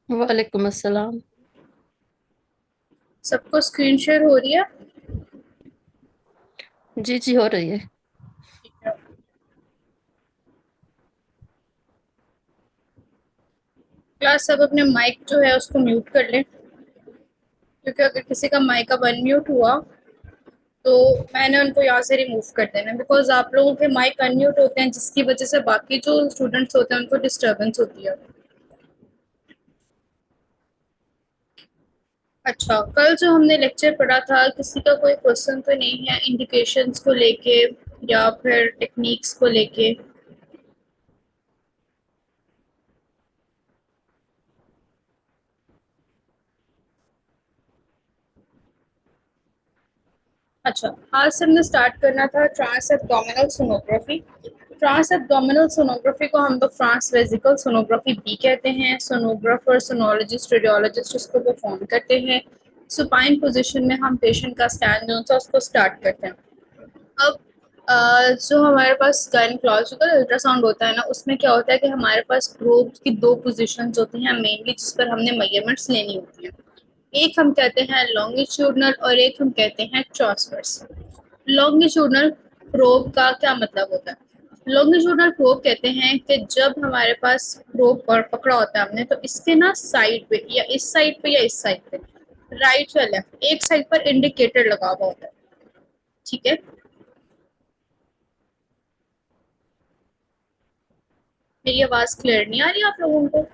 वालेकुम अस्सलाम। सबको स्क्रीन शेयर हो रही है। जी जी, हो रही है। ठीक है। क्लास सब अपने माइक जो है उसको म्यूट कर लें, क्योंकि अगर किसी का माइक अब अनम्यूट हुआ तो मैंने उनको यहाँ से रिमूव कर देना, बिकॉज आप लोगों के माइक अनम्यूट होते हैं जिसकी वजह से बाकी जो स्टूडेंट्स होते हैं उनको डिस्टर्बेंस होती है। अच्छा, कल जो हमने लेक्चर पढ़ा था, किसी का कोई क्वेश्चन तो नहीं है इंडिकेशंस को लेके या फिर टेक्निक्स को लेके? अच्छा, आज से हमने स्टार्ट करना था trans abdominal sonography. Trans abdominal sonography को हम लोग ट्रांस वेजिकल सोनोग्राफी भी कहते हैं। सोनोग्राफर, सोनोलॉजिस्ट, रेडियोलॉजिस्ट उसको परफॉर्म करते हैं। सुपाइन पोजीशन में हम पेशेंट का स्कैन जो है उसको स्टार्ट करते हैं। अब जो हमारे पास गायनोकोलॉजिकल अल्ट्रासाउंड होता है ना, उसमें क्या होता है कि हमारे पास प्रोब की दो पोजीशंस होती हैं मेनली, जिस पर हमने मेजरमेंट्स लेनी होती हैं। एक हम कहते हैं लॉन्गिट्यूडनल और एक हम कहते हैं ट्रांसवर्स। लॉन्गिट्यूडनल प्रोब का क्या मतलब होता है? लॉन्गिट्यूडनल प्रोब कहते हैं कि जब हमारे पास प्रोब पकड़ा होता है हमने, तो इसके ना साइड पे या इस साइड पे या इस साइड पे, राइट या लेफ्ट, एक साइड पर इंडिकेटर लगा हुआ होता है। ठीक है। मेरी आवाज क्लियर नहीं आ रही आप लोगों को?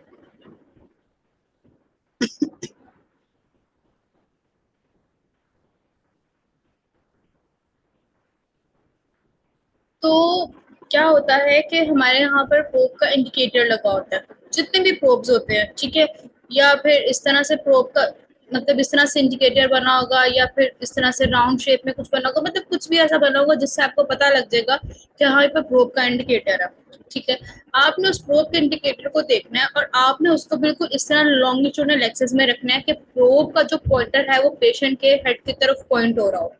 तो क्या होता है कि हमारे यहाँ पर प्रोब का इंडिकेटर लगा होता है, जितने भी प्रोब्स होते हैं, ठीक है। या फिर इस तरह से प्रोब का मतलब इस तरह से इंडिकेटर बना होगा, या फिर इस तरह से राउंड शेप में कुछ बना होगा, मतलब कुछ भी ऐसा बना होगा जिससे आपको पता लग जाएगा कि हाँ, ये पे प्रोब का इंडिकेटर है। ठीक है। आपने उस प्रोब के इंडिकेटर को देखना है और आपने उसको बिल्कुल इस तरह लॉन्गिट्यूडनल एक्सिस में रखना है कि प्रोब का जो पॉइंटर है वो पेशेंट के हेड की तरफ पॉइंट हो रहा हो।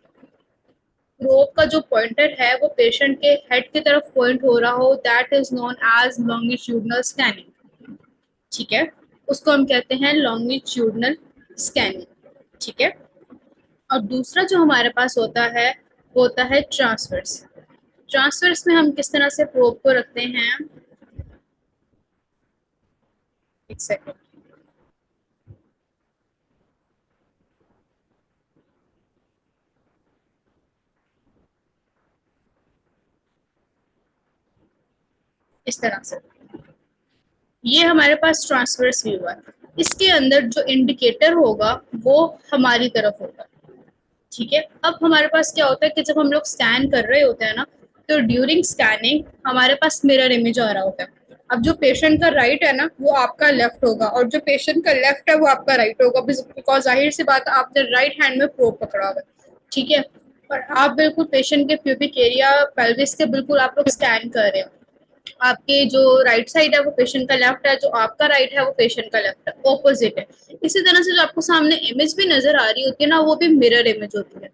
प्रोब का जो पॉइंटर है वो पेशेंट के हेड की तरफ पॉइंट हो रहा हो, that is known as longitudinal scanning. ठीक है। उसको हम कहते हैं लॉन्गिट्यूडनल स्कैनिंग। ठीक है। और दूसरा जो हमारे पास होता है वो होता है ट्रांसवर्स। ट्रांसवर्स में हम किस तरह से प्रोब को रखते हैं? एक सेकेंड। इस तरह से ये हमारे पास ट्रांसवर्स व्यू है। इसके अंदर जो इंडिकेटर होगा वो हमारी तरफ होगा। ठीक है। अब हमारे पास क्या होता है कि जब हम लोग स्कैन कर रहे होते हैं ना, तो ड्यूरिंग स्कैनिंग हमारे पास मिरर इमेज आ रहा होता है। अब जो पेशेंट का राइट है ना वो आपका लेफ्ट होगा, और जो पेशेंट का लेफ्ट है वो आपका राइट होगा, बिकॉज जाहिर सी बात है आपने राइट हैंड में प्रोब पकड़ा हुआ है। ठीक है। और आप बिल्कुल पेशेंट के प्यूबिक एरिया, पेल्विस के बिल्कुल आप लोग स्कैन कर रहे हो। आपके जो राइट साइड है वो पेशेंट का लेफ्ट है, जो आपका राइट है वो पेशेंट का लेफ्ट है, ऑपोजिट है। इसी तरह से जो आपको सामने इमेज भी नजर आ रही होती है ना, वो भी मिरर इमेज होती है।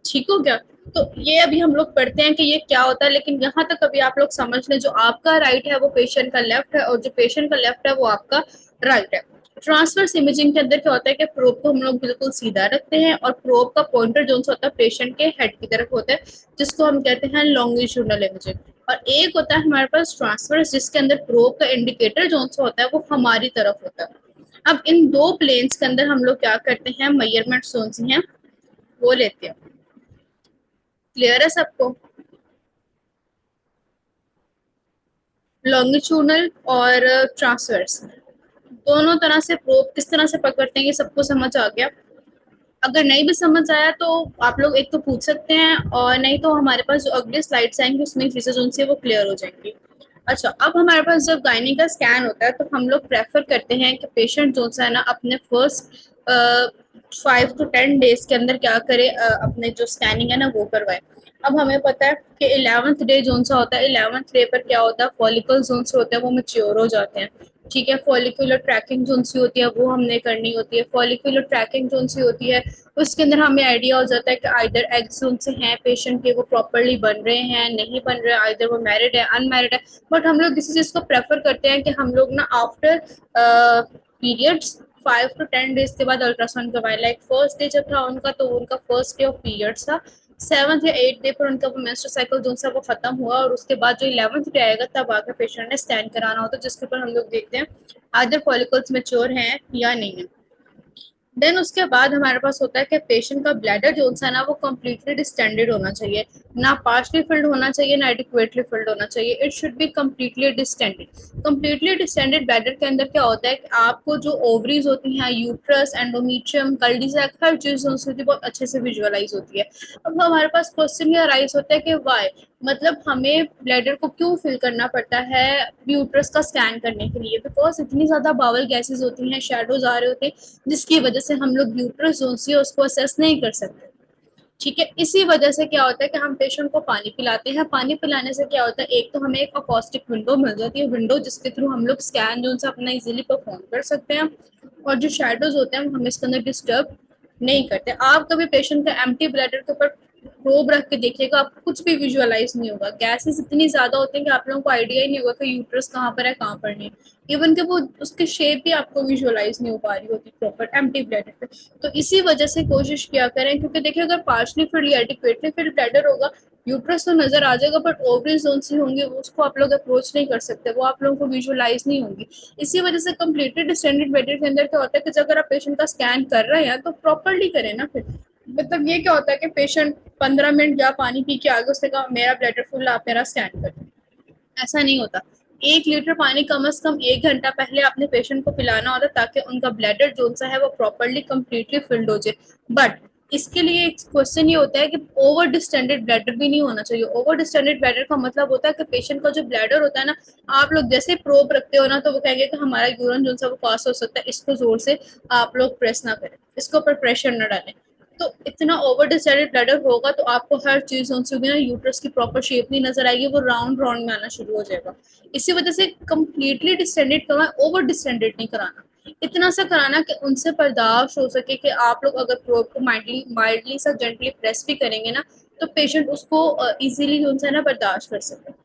ठीक हो गया? तो ये अभी हम लोग पढ़ते हैं कि ये क्या होता है, लेकिन यहाँ तक अभी आप लोग समझ लें, जो आपका राइट है वो पेशेंट का लेफ्ट है, और जो पेशेंट का लेफ्ट है वो आपका राइट है। ट्रांसवर्स इमेजिंग के अंदर क्या होता है कि प्रोब को हम लोग बिल्कुल सीधा रखते हैं, और प्रोब का पॉइंटर जो होता है पेशेंट के हेड की तरफ होता है, जिसको हम कहते हैं लॉन्गिट्यूडनल इमेजिंग। और एक होता है हमारे पास ट्रांसवर्स, जिसके अंदर प्रोब का इंडिकेटर जो होता है वो हमारी तरफ होता है। अब इन दो प्लेन्स के अंदर हम लोग क्या करते हैं, मेजरमेंट जोन हैं वो लेते हैं। क्लियर है सबको? लॉन्गिट्यूडनल और ट्रांसवर्स दोनों तरह से प्रोब किस तरह से पकड़ते हैं ये सबको समझ आ गया? अगर नहीं भी समझ आया तो आप लोग एक तो पूछ सकते हैं, और नहीं तो हमारे पास जो अगले स्लाइड्स आएंगे उसमें चीजें जो उनसे वो क्लियर हो जाएंगी। अच्छा, अब हमारे पास जब गायनी का स्कैन होता है तो हम लोग प्रेफर करते हैं कि पेशेंट जो है ना अपने फर्स्ट 5 to 10 डेज के अंदर क्या करे, अपने जो स्कैनिंग है ना वो करवाए। अब हमें पता है कि 11th डे जोन सा होता है, 11th डे पर क्या होता है, फॉलिकल जोन से होते हैं वो मेच्योर हो जाते हैं। ठीक है। फॉलिकुलर ट्रैकिंग जोन सी होती है वो हमने करनी होती है। फॉलिकुलर ट्रैकिंग जोन सी होती है, उसके अंदर हमें आइडिया हो जाता है कि आइदर एग्स जोन से हैं पेशेंट के, वो प्रॉपरली बन रहे हैं नहीं बन रहे, आइदर वो मैरिड है अनमैरिड है। बट हम लोग इसी चीज को प्रेफर करते हैं कि हम लोग ना आफ्टर पीरियड्स 5 to 10 डेज के बाद अल्ट्रासाउंड करवाए। लाइक फर्स्ट डे जब था उनका, तो उनका फर्स्ट डे ऑफ पीरियड्स था, 7th या 8th डे पर उनका मेंस्ट्रुअल साइकिल जो सा वो खत्म हुआ, और उसके बाद जो 11th डे आएगा तब आकर पेशेंट ने स्कैन कराना होता है, जिसके ऊपर हम लोग देखते हैं आधे फॉलिकल्स मेच्योर हैं या नहीं है। देन उसके बाद हमारे पास होता है कि पेशेंट का ब्लैडर जो है ना वो कम्प्लीटली डिस्टेंडेड होना चाहिए, ना पार्शली फिल्ड होना चाहिए ना एडिक्वेटली फिल्ड होना चाहिए, it should be completely distended. Completely distended bladder के अंदर क्या होता है कि आपको जो ओवरीज होती हैं, यूट्रस, एंडोमेट्रियम, कल्डी सैक, हर चीज होती है बहुत अच्छे से विजुअलाइज होती है। अब हमारे पास क्वेश्चन ये राइज होता है कि वाई, मतलब हमें ब्लैडर को क्यों फिल करना पड़ता है यूट्रस का स्कैन करने के लिए, बिकॉज इतनी ज्यादा बावल गैसेज होती हैं, शेडोज आ रहे होते हैं, जिसकी वजह से हम लोग यूट्रस जोन से उसको असेस नहीं कर सकते। ठीक है, इसी वजह से क्या होता है कि हम पेशेंट को पानी पिलाते हैं। पानी पिलाने से क्या होता है, एक तो हमें एक अकॉस्टिक विंडो मिल जाती है, विंडो जिसके थ्रू हम लोग स्कैन जो से अपना इजीली परफॉर्म कर सकते हैं, और जो शेडोज होते हैं वो हमें इसके अंदर डिस्टर्ब नहीं करते। आप कभी पेशेंट का एम्प्टी ब्लैडर के ऊपर प्रोब रख के देखिएगा, आपको कुछ भी विजुअलाइज नहीं होगा। गैसेस इतनी ज्यादा होती हैं कि आप लोगों को आइडिया ही नहीं होगा कि यूट्रस कहाँ पर है कहाँ पर नहीं। इवन कि वो उसकी शेप भी आपको विजुअलाइज नहीं हो पा रही होती प्रॉपर एम्प्टी ब्लैडर पे। तो इसी वजह से कोशिश किया करें, क्योंकि देखिए अगर पार्शली फिल्ड या एडिक्वेटली फिल्ड ब्लैडर होगा, यूट्रस तो नजर आ जाएगा, बट ओवरी जोन सी होंगे वो उसको आप लोग अप्रोच नहीं कर सकते, वो आप लोगों को विजुअलाइज नहीं होंगी। इसी वजह से कम्प्लीटली डिस्टेंडेड ब्लैडर के अंदर क्या होता है कि अगर आप पेशेंट का स्कैन कर रहे हैं तो प्रॉपरली करें ना। फिर मतलब ये क्या होता है कि पेशेंट 15 मिनट या पानी पी के आगे उसने कहा मेरा ब्लैडर फुल, आप मेरा स्कैन कर, ऐसा नहीं होता। 1 लीटर पानी कम से कम 1 घंटा पहले आपने पेशेंट को पिलाना होता है, ताकि उनका ब्लैडर जो सा है वो प्रॉपरली कम्प्लीटली फिल्ड हो जाए। बट इसके लिए एक क्वेश्चन ये होता है कि ओवर डिस्टेंडेड ब्लैडर भी नहीं होना चाहिए। ओवर डिस्टेंडेड ब्लैडर का मतलब होता है कि पेशेंट का जो ब्लैडर होता है ना, आप लोग जैसे प्रोब रखते हो ना, तो वो कहेंगे कि हमारा यूरिन जो सा वो पास हो सकता है, इसको जोर से आप लोग प्रेस ना करें, इसके ऊपर प्रेशर ना डालें। तो इतना ओवर डिस्टेंडेड ब्लैडर होगा तो आपको हर चीज उनसे ना यूट्रस की प्रॉपर शेप नहीं नजर आएगी, वो राउंड राउंड में आना शुरू हो जाएगा। इसी वजह से कंप्लीटली डिस्टेंडेड करवाएं, ओवर डिस्टेंडेड नहीं कराना। इतना सा कराना कि उनसे बर्दाश्त हो सके, कि आप लोग अगर प्रोब को माइल्डली माइल्डली सा जेंटली प्रेस भी करेंगे ना, तो पेशेंट उसको इजीली उनसे ना बर्दाश्त कर सके।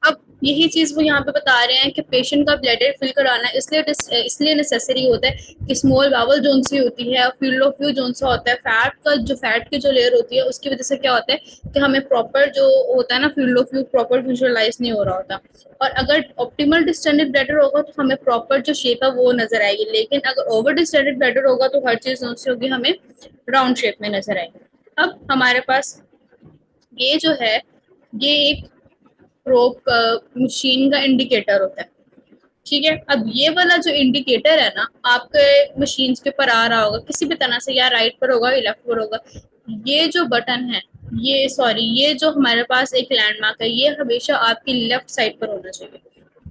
अब यही चीज वो यहाँ पे बता रहे हैं कि पेशेंट का ब्लैडर फिल कराना इसलिए नेसेसरी होता है कि स्मॉल बावल जोन सी होती है, फील्ड ऑफ व्यू जोन सा होता है, फैट की जो लेयर होती है उसकी वजह से क्या होता है कि हमें प्रॉपर जो होता है ना field of view proper visualise नहीं हो रहा होता। और अगर ऑप्टिमल डिस्टेंडेड ब्लैडर होगा तो हमें प्रॉपर जो शेप है वो नजर आएगी, लेकिन अगर ओवर डिस्टेंडेड ब्लैडर होगा तो हर चीज जोन सी होगी, हमें राउंड शेप में नजर आएगी। अब हमारे पास ये जो है, ये एक प्रोब मशीन का इंडिकेटर होता है। ठीक है, अब ये वाला जो इंडिकेटर है ना आपके मशीन के ऊपर आ रहा होगा किसी भी तरह से, या राइट पर होगा या लेफ्ट पर होगा। ये जो बटन है, ये जो हमारे पास एक लैंडमार्क है, ये हमेशा आपकी लेफ्ट साइड पर होना चाहिए।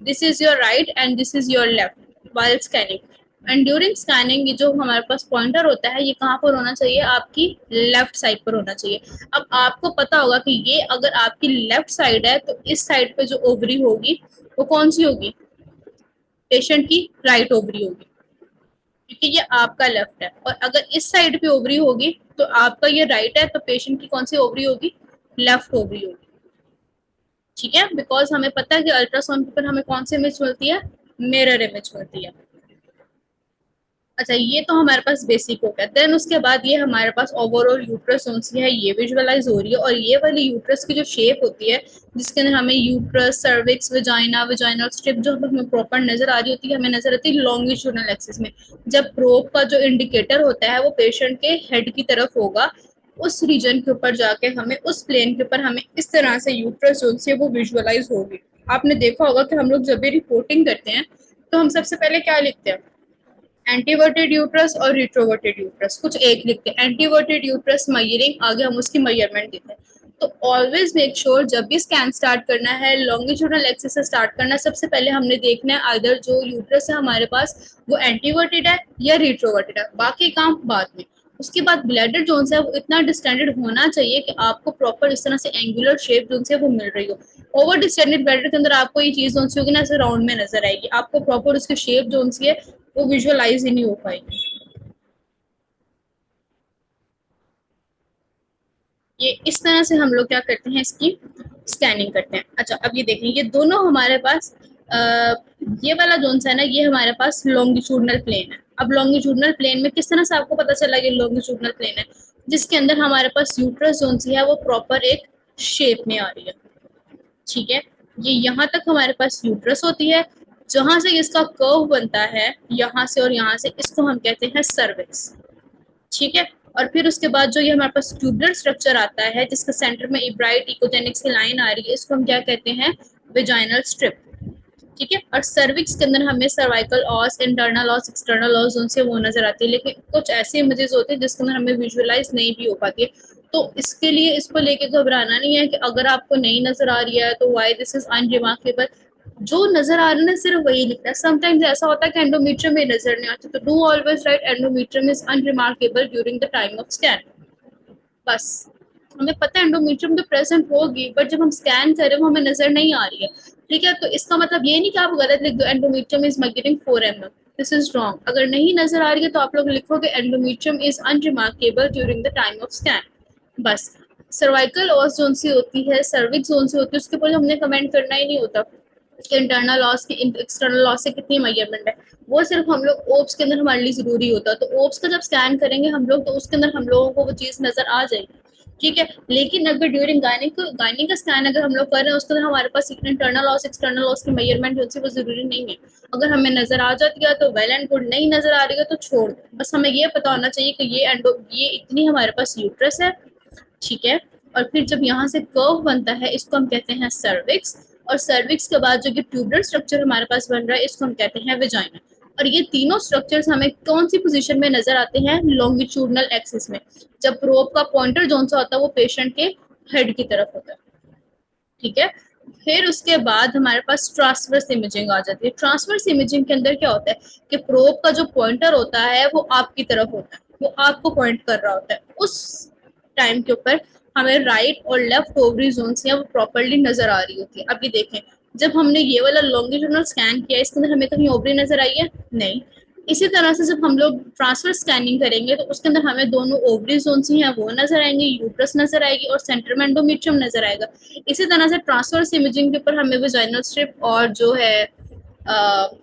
This is your right and this is your left while scanning. And during scanning ये जो हमारे पास पॉइंटर होता है, ये कहाँ पर होना चाहिए, आपकी लेफ्ट साइड पर होना चाहिए। अब आपको पता होगा कि ये अगर आपकी लेफ्ट साइड है तो इस साइड पे जो ओवरी होगी वो कौन सी होगी, पेशेंट की राइट ओवरी होगी, क्योंकि ये आपका लेफ्ट है। और अगर इस साइड पे ओवरी होगी तो आपका ये राइट है, तो पेशेंट की कौन सी ओवरी होगी, लेफ्ट ओवरी होगी। ठीक है, बिकॉज हमें पता है कि अल्ट्रासाउंड पर हमें कौन सी इमेज मिलती है, मिरर इमेज मिलती है। अच्छा, ये तो हमारे पास बेसिक हो गया। देन उसके बाद ये हमारे पास ओवरऑल यूट्रस कौन सी है ये विजुअलाइज हो रही है, और ये वाली यूट्रस की जो शेप होती है, जिसके अंदर हमें uterus, cervix, vagina, vaginal strip जो हमें प्रॉपर नजर आ रही होती है, हमें नजर आती है लॉन्गिट्यूडनल एक्सिस में। जब प्रोब का जो इंडिकेटर होता है वो पेशेंट के हेड की तरफ होगा, उस रीजन के ऊपर जाके हमें उस प्लेन के ऊपर हमें इस तरह से यूट्रस जो है वो विजुअलाइज होगी। आपने देखा होगा कि हम लोग जब भी रिपोर्टिंग करते हैं तो हम सबसे पहले क्या लिखते हैं, एंटीवर्टेड यूट्रस और रिट्रोवर्टेड यूट्रस, कुछ एक लिखते हैं। एंटीवर्टेड यूट्रस मयरिंग, आगे हम उसकी मेजरमेंट देते हैं। तो ऑलवेज मेक श्योर जब भी स्कैन स्टार्ट करना है, लॉन्गिट्यूडनल एक्सिस से स्टार्ट करना है, सबसे पहले हमने देखना है आइदर जो यूट्रस है हमारे पास वो एंटीवर्टेड है या रिट्रोवर्टेड है, बाकी काम बाद में। उसके बाद ब्लैडर जोन है वो इतना डिस्टेंडेड होना चाहिए कि आपको प्रॉपर इस तरह से एंगुलर शेप जोन से वो मिल रही हो। ओवर डिस्टेंडेड ब्लैडर के अंदर आपको ये चीज जोन सी होगी ना, ऐसे राउंड में नजर आएगी, आपको प्रॉपर उसकी शेप जोन सी है वो विजुअलाइज ही नहीं हो पाएगी। ये इस तरह से हम लोग क्या करते हैं, इसकी स्कैनिंग करते हैं। अच्छा, अब ये देखें, ये दोनों हमारे पास ये वाला जोन सा है ना, ये हमारे पास लॉन्गिट्यूडनल प्लेन है। अब लॉन्गिट्यूडनल प्लेन में किस तरह से आपको पता चला कि लॉन्गिट्यूडनल प्लेन है? जिसके अंदर हमारे पास यूट्रस जोन सी है वो प्रॉपर एक शेप में आ रही है। ठीक है, ये यहाँ तक हमारे पास यूट्रस होती है, जहां से इसका कर्व बनता है यहाँ से और यहाँ से, इसको हम कहते हैं सर्विक्स। ठीक है, और फिर उसके बाद जो ये हमारे पास ट्यूबुलर स्ट्रक्चर आता है जिसके सेंटर में ब्राइट इकोजेनिक्स की लाइन आ रही है, इसको हम क्या कहते हैं? Vaginal strip. ठीक है, और सर्विक्स के अंदर हमें सर्वाइकल ऑस, इंटरनल ऑस, एक्सटर्नल ऑस उनसे वो नजर आती है, लेकिन कुछ ऐसे इमेजेस होते हैं जिसके अंदर हमें विजुअलाइज नहीं भी हो पाती है। तो इसके लिए इसको लेके घबराना नहीं है कि अगर आपको नहीं नजर आ रही है तो वाई दिस इज अनरिमार्केबल। जो नजर आ रहा है ना सिर्फ वही लिखना है। समटाइम्स ऐसा होता है कि एंडोमेट्रियम में नजर नहीं आती, तो do always right endometrium is unremarkable during the time of scan. बस, हमें पता है एंडोमेट्रियम तो प्रेजेंट होगी, बट जब हम स्कैन कर रहे हैं वो हमें नजर नहीं आ रही है। ठीक है, तो इसका मतलब ये नहीं कि आप गलत लिख दो endometrium is migrating 4 mm। This is wrong. अगर नहीं नजर आ रही है तो आप लोग लिखोगे endometrium is unremarkable during the time of scan. बस, सर्वाइकल ऑस जोन सी होती है, सर्विक्स जोन सी होती है, उसके ऊपर हमने कमेंट करना ही नहीं होता कि इंटरनल लॉस की एक्सटर्नल लॉस से कितनी मेजरमेंट है। वो सिर्फ हम लोग ओप्स के अंदर हमारे लिए जरूरी होता है, तो ओप्स का जब स्कैन करेंगे हम लोग तो उसके अंदर हम लोगों को वो चीज नजर आ जाएगी। ठीक है, लेकिन अगर ड्यूरिंग गायनिक का स्कैन अगर हम लोग कर रहे हैं उसके अंदर हमारे पास इंटरनल लॉस एक्सटर्नल लॉस की मेजरमेंट जो वो जरूरी नहीं है। अगर हमें नजर आ जाती है तो वेल एंड गुड, नहीं नजर आ रही है तो छोड़ दो। बस हमें ये पता होना चाहिए कि ये इतनी हमारे पास यूट्रस है। ठीक है, और फिर जब यहाँ से कर्व बनता है इसको हम कहते हैं सर्विक्स, और सर्विक्स के बाद जो कि ट्यूबुलर स्ट्रक्चर हमारे पास बन रहा है इसको हम कहते हैं वेजाइना। और ये तीनों स्ट्रक्चर्स हमें कौन सी पोजीशन में नजर आते हैं? लॉन्गिट्यूडनल एक्सिस में, जब प्रोब का पॉइंटर जोन सा होता है वो पेशेंट के हेड की तरफ होता है। ठीक है, फिर उसके बाद हमारे पास ट्रांसवर्स इमेजिंग आ जाती है। ट्रांसवर्स इमेजिंग के अंदर क्या होता है कि प्रोब का जो पॉइंटर होता है वो आपकी तरफ होता है, वो आपको पॉइंट कर रहा होता है। उस टाइम के ऊपर हमें राइट और लेफ्ट ओवरी जोन से वो प्रॉपरली नजर आ रही होती है। अभी देखें, जब हमने ये वाला लॉन्गिट्यूडनल स्कैन किया इसके अंदर हमें कहीं ओवरी नजर आई है? नहीं। इसी तरह से जब हम लोग ट्रांसफर स्कैनिंग करेंगे तो उसके अंदर हमें दोनों ओवरी जोन ही हैं वो नजर आएंगे, यूट्रस नजर आएगी और सेंटर में एंडोमेट्रियम नजर आएगा। इसी तरह से ट्रांसफर इमेजिंग के ऊपर हमें वेजाइनल स्ट्रिप और जो है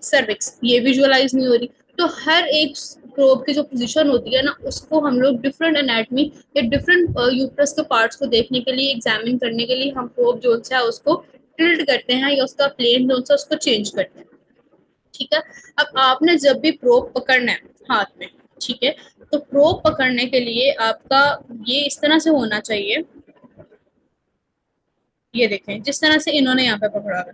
सर्विक्स ये विजुअलाइज नहीं हो रही। तो हर एक प्रोब की जो पोजीशन होती है ना उसको हम लोग डिफरेंट एनाटमी या डिफरेंट यूट्रस के पार्ट्स को देखने के लिए, एग्जामिन करने के लिए हम प्रोब जोन है उसको टिल्ट करते हैं या उसका प्लेन जोन से उसको चेंज करते हैं। ठीक है, अब आपने जब भी प्रोब पकड़ना है हाथ में, ठीक है, तो प्रोब पकड़ने के लिए आपका ये इस तरह से होना चाहिए। ये देखें जिस तरह से इन्होंने यहाँ पे पकड़ा है,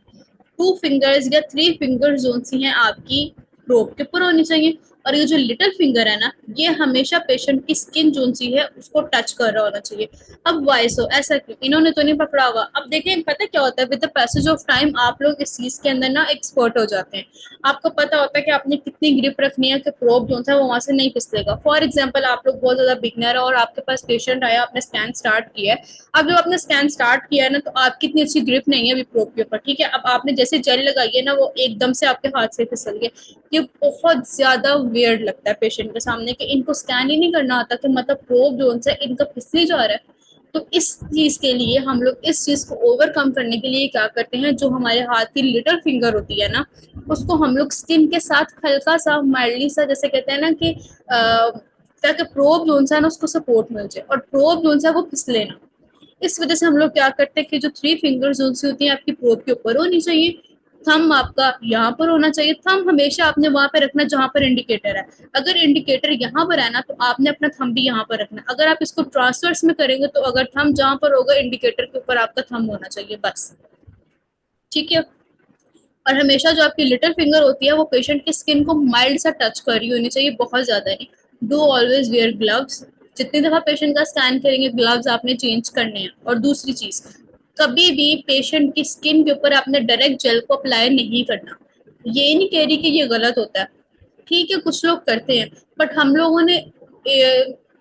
2 फिंगर्स या 3 फिंगर्स जोन सी हैं आपकी प्रोब के ऊपर होनी चाहिए, और ये जो लिटिल फिंगर है ना ये हमेशा पेशेंट की स्किन जोन सी है उसको टच कर रहा होना चाहिए। अब वाई सो ऐसा क्यों? इन्होंने तो नहीं पकड़ा हुआ। अब देखें पता क्या होता है, with the passage of time आप लोग इस चीज के अंदर ना एक्सपर्ट हो जाते हैं। आपको पता होता है कि आपने कितनी ग्रिप रखनी है कि प्रोब जो है वो वहां से नहीं फिसलेगा। फॉर एग्जाम्पल आप लोग बहुत ज्यादा बिगनर है और आपके पास पेशेंट आया, आपने स्कैन स्टार्ट किया है। अब जब आपने स्कैन स्टार्ट किया है ना तो आपकी इतनी अच्छी ग्रिप नहीं है अभी प्रोब के ऊपर। ठीक है, अब आपने जैसे जेल लगाई है ना वो एकदम से आपके हाथ से फिसल गया। ये बहुत ज्यादा वियर्ड लगता है पेशेंट के सामने कि इनको स्कैन ही नहीं करना आता कि मतलब प्रोब जोन से इनका फिसली जा रहा है। तो इस चीज के लिए हम लोग इस चीज को ओवरकम करने के लिए क्या करते हैं, जो हमारे हाथ की लिटिल फिंगर होती है ना उसको हम लोग स्किन के साथ हल्का सा माइल्डली सा, जैसे कहते हैं ना कि ताकि प्रोब जोन सा है ना उसको सपोर्ट मिल जाए और प्रोब जोन सा वो फिसले ना। इस वजह से हम लोग क्या करते हैं कि जो 3 फिंगर जोन सी होती है आपकी प्रोब के ऊपर होनी चाहिए। थंब आपका यहाँ पर होना चाहिए। थंब हमेशा आपने वहां पर रखना जहां पर इंडिकेटर है। अगर इंडिकेटर यहाँ पर है ना तो आपने अपना थंब भी यहाँ पर रखना। अगर आप इसको ट्रांसवर्स में करेंगे तो अगर थंब जहां पर होगा इंडिकेटर के ऊपर आपका थंब होना चाहिए बस। ठीक है, और हमेशा जो आपकी लिटिल फिंगर होती है वो पेशेंट की स्किन को माइल्ड सा टच कर रही होनी चाहिए, बहुत ज्यादा नहीं। Do always wear gloves. जितनी दफा पेशेंट का स्कैन करेंगे ग्लव्स आपने चेंज करने हैं। और दूसरी चीज, कभी भी पेशेंट की स्किन के ऊपर आपने डायरेक्ट जेल को अप्लाई नहीं करना। ये नहीं कह रही कि ये गलत होता है, ठीक है कुछ लोग करते हैं, बट हम लोगों ने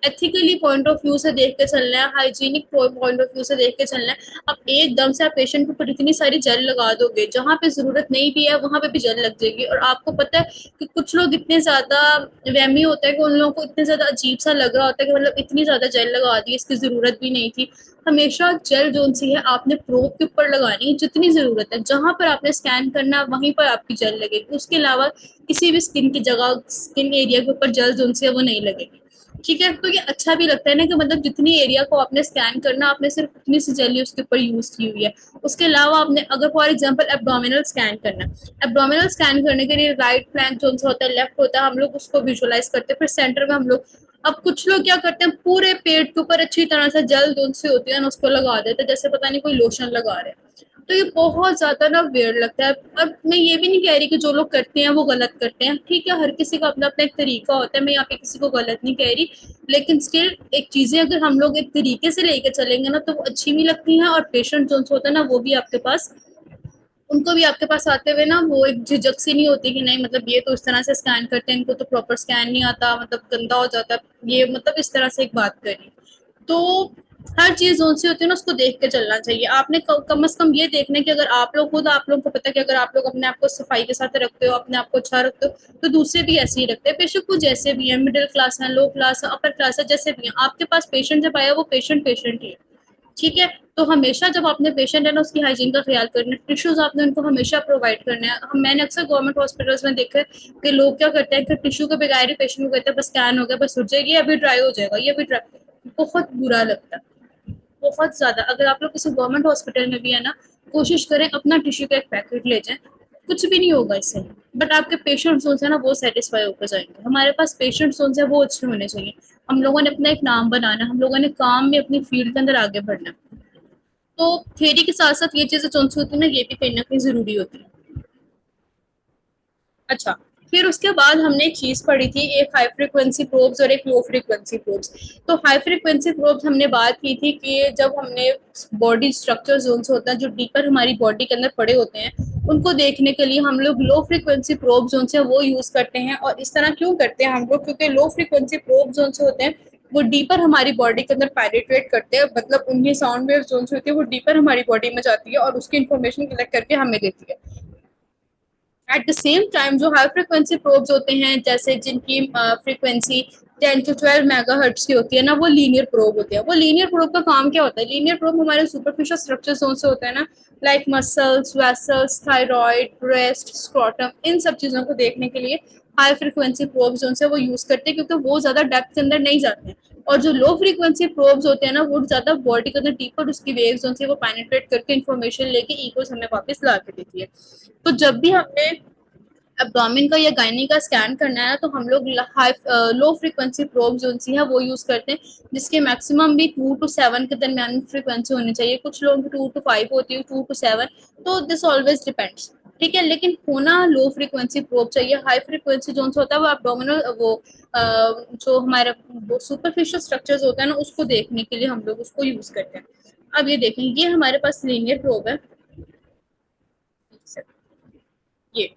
एथिकली पॉइंट ऑफ व्यू से देख के चलना है, हाइजीनिक पॉइंट ऑफ व्यू से देख के चलना है। अब एकदम से आप पेशेंट के ऊपर इतनी सारी जेल लगा दोगे, जहाँ पे जरूरत नहीं भी है वहां पे भी जेल लग जाएगी। और आपको पता है कि कुछ लोग इतने ज्यादा वहमी होता है कि उन लोगों को इतने ज्यादा अजीब सा लग रहा होता है कि मतलब इतनी ज्यादा जेल लगा दी, इसकी जरूरत भी नहीं थी। हमेशा जेल जोन सी है आपने प्रोब के ऊपर लगानी है जितनी जरूरत है, जहां पर आपने स्कैन करना है वहीं पर आपकी जेल लगेगी, उसके अलावा किसी भी स्किन की जगह, स्किन एरिया के ऊपर जेल जोन सी है वो नहीं लगेगी। ठीक है, तो ये अच्छा भी लगता है ना कि मतलब जितनी एरिया को आपने स्कैन करना, आपने सिर्फ उतनी सी जेल उसके ऊपर यूज की हुई है। उसके अलावा आपने अगर फॉर एग्जांपल एब्डोमिनल स्कैन करना है, एब्डोमिनल स्कैन करने के लिए राइट फ्लैंक जो होता है, लेफ्ट होता है, हम लोग उसको विजुअलाइज करते हैं, फिर सेंटर में हम लोग, अब कुछ लोग क्या करते हैं पूरे पेट के ऊपर अच्छी तरह से जेल जोन से होती है ना उसको लगा देते हैं, जैसे पता नहीं कोई लोशन लगा रहे हैं। तो ये बहुत ज्यादा ना वियर्ड लगता है। और मैं ये भी नहीं कह रही कि जो लोग करते हैं वो गलत करते हैं, ठीक है, हर किसी का अपना अपना एक तरीका होता है, मैं यहाँ पे किसी को गलत नहीं कह रही, लेकिन स्टिल एक चीजें अगर हम लोग एक तरीके से लेके चलेंगे ना तो वो अच्छी भी लगती हैं, और पेशेंट जो होता है ना वो भी आपके पास, उनको भी आपके पास आते हुए ना वो एक झिझक सी नहीं होती कि नहीं मतलब ये तो इस तरह से स्कैन करते हैं, इनको तो प्रॉपर स्कैन नहीं आता, मतलब गंदा हो जाता है ये, मतलब इस तरह से एक बात करी। तो हर चीज जोन सी होती है ना उसको देख के चलना चाहिए। आपने कम से कम ये देखना है कि अगर आप लोग खुद, आप लोग को पता है कि अगर आप लोग अपने आप को सफाई के साथ रखते हो, अपने आप को अच्छा रखते हो, तो दूसरे भी ऐसे ही रखते हैं, बेशक वो जैसे भी है, मिडिल क्लास है, लो क्लास है, अपर क्लास है, जैसे भी है, आपके पास पेशेंट जब आया वो पेशेंट पेशेंट ही है। ठीक है, तो हमेशा जब आपने पेशेंट है ना उसकी हाइजीन का ख्याल करना है, टिश्यूज आपने उनको हमेशा प्रोवाइड करना है। हम, मैंने अक्सर गवर्नमेंट हॉस्पिटल्स में देखा है कि लोग क्या करते हैं कि टिश्यू के बगैर ही पेशेंट को कहते हैं बस स्कैन हो गया, बस उठ जाएगी, अभी ड्राई हो जाएगा, ये भी ड्राई, बहुत बुरा लगता है, बहुत ज्यादा। अगर आप लोग किसी गवर्नमेंट हॉस्पिटल में भी है ना, कोशिश करें अपना टिश्यू का एक पैकेट ले जाएं, कुछ भी नहीं होगा इससे, बट आपके पेशेंट जो है ना वो सेटिस्फाई होकर जाएंगे। हमारे पास पेशेंट जो है वो अच्छे होने चाहिए। हम लोगों ने अपना एक नाम बनाना, हम लोगों ने काम में अपनी फील्ड के अंदर आगे बढ़ना, तो थ्योरी के साथ साथ ये चीजें जो होती है ना ये भी कहीं ना कहीं जरूरी होती है। अच्छा, फिर उसके बाद हमने एक चीज पढ़ी थी, एक हाई फ्रीक्वेंसी प्रोब्स और एक लो फ्रीक्वेंसी प्रोब्स। तो हाई फ्रीक्वेंसी प्रोब्स हमने बात की थी कि जब हमने बॉडी स्ट्रक्चर जोन्स होता है जो डीपर हमारी बॉडी के अंदर पड़े होते हैं, उनको देखने के लिए हम लोग लो फ्रीक्वेंसी प्रोब जोन से वो यूज करते हैं। और इस तरह क्यों करते हैं हम लोग, क्योंकि लो फ्रीक्वेंसी प्रोब जोन से होते हैं वो डीपर हमारी बॉडी के अंदर पेनिट्रेट करते हैं, मतलब उनकी साउंड वेव जोन होती है वो डीपर हमारी बॉडी में जाती है और उसकी इन्फॉर्मेशन कलेक्ट करके हमें देती है। एट द सेम टाइम जो हाई फ्रिक्वेंसी प्रोब्स होते हैं, जैसे जिनकी फ्रीक्वेंसी 10 to 12 मेगाहर्ट्ज की होती है ना, वो लीनियर प्रोब होते हैं। वो लीनियर प्रोब का काम क्या होता है, लीनियर प्रोब हमारे सुपरफिशियल स्ट्रक्चर जोन से होता है ना, like muscles, vessels, thyroid, breast, scrotum, इन सब चीजों को देखने के लिए हाई फ्रिक्वेंसी प्रोब जोन से वो यूज करते हैं, क्योंकि वो ज्यादा डेप्थ के अंदर नहीं जाते हैं। और जो लो फ्रीक्वेंसी प्रोब्स होते हैं ना वो ज्यादा बॉडी के अंदर डीपर उसकी वेव्स जोन से वो पेनिट्रेट करके इन्फॉर्मेशन लेके ईगोस हमें वापस ला के देती है। तो जब भी हमने एब्डोमेन का या गायनी का स्कैन करना है ना, तो हम लोग हाई लो फ्रीक्वेंसी प्रोब जो सी है वो यूज करते हैं, जिसके मैक्सिमम भी 2 to 7 के दरमियान फ्रीक्वेंसी होनी चाहिए। कुछ लोग 2 to 5 होती है, 2 to 7, तो दिस ऑलवेज डिपेंड्स। ठीक है, लेकिन होना लो फ्रीक्वेंसी प्रोब चाहिए। हाई फ्रीक्वेंसी जो होता है वो एब्डोमिनल वो जो हमारा वो सुपरफिशियल स्ट्रक्चर्स होता है ना उसको देखने के लिए हम लोग उसको यूज करते हैं। अब ये देखें, ये हमारे पास लीनियर प्रोब है, ये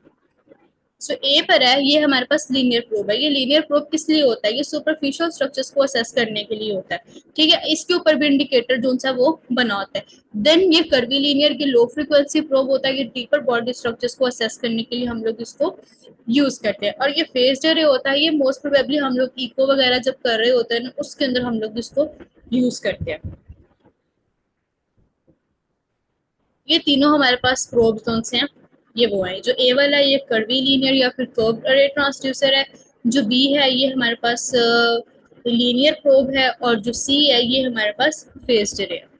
सो ए पर है, ये हमारे पास लीनियर प्रोब है। ये लीनियर प्रोब किस लिए होता है, ये सुपरफिशियल स्ट्रक्चर्स को असेस करने के लिए होता है। ठीक है, इसके ऊपर भी इंडिकेटर जो सा वो बना होता है। देन ये कर्वी लीनियर की लो फ्रीक्वेंसी प्रोब होता है, ये डीपर बॉडी स्ट्रक्चर्स को असेस करने के लिए हम लोग इसको यूज करते हैं। और ये फेज्ड अरे होता है, ये मोस्ट प्रोबेबली हम लोग इको वगैरह जब कर रहे होते हैं ना उसके अंदर हम लोग इसको यूज करते हैं। ये तीनों हमारे पास प्रोब जोन हैं, ये वो है। जो ए वाला है ये कर्वी लीनियर या फिर कर्व्ड अरे ट्रांसड्यूसर है। जो बी है ये हमारे पास लीनियर प्रोब है, और जो सी है ये हमारे पास फेज्ड अरे है।